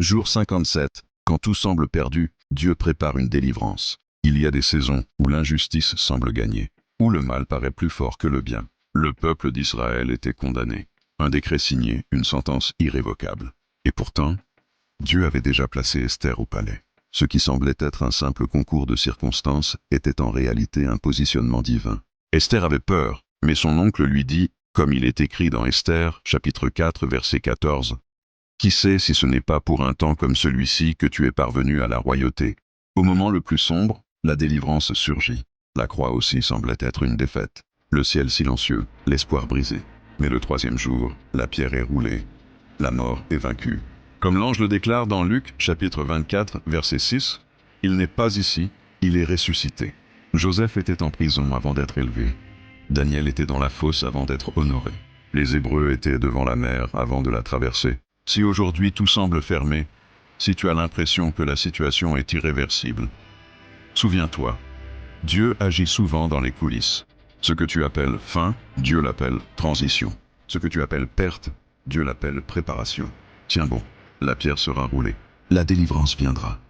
Jour 57. Quand tout semble perdu, Dieu prépare une délivrance. Il y a des saisons où l'injustice semble gagner, où le mal paraît plus fort que le bien. Le peuple d'Israël était condamné. Un décret signé, une sentence irrévocable. Et pourtant, Dieu avait déjà placé Esther au palais. Ce qui semblait être un simple concours de circonstances était en réalité un positionnement divin. Esther avait peur, mais son oncle lui dit, comme il est écrit dans Esther, chapitre 4, verset 14, « Qui sait si ce n'est pas pour un temps comme celui-ci que tu es parvenu à la royauté ?» Au moment le plus sombre, la délivrance surgit. La croix aussi semblait être une défaite. Le ciel silencieux, l'espoir brisé. Mais le troisième jour, la pierre est roulée. La mort est vaincue. Comme l'ange le déclare dans Luc, chapitre 24, verset 6, « Il n'est pas ici, il est ressuscité. » Joseph était en prison avant d'être élevé. Daniel était dans la fosse avant d'être honoré. Les Hébreux étaient devant la mer avant de la traverser. Si aujourd'hui tout semble fermé, si tu as l'impression que la situation est irréversible, souviens-toi, Dieu agit souvent dans les coulisses. Ce que tu appelles fin, Dieu l'appelle transition. Ce que tu appelles perte, Dieu l'appelle préparation. Tiens bon, la pierre sera roulée. La délivrance viendra.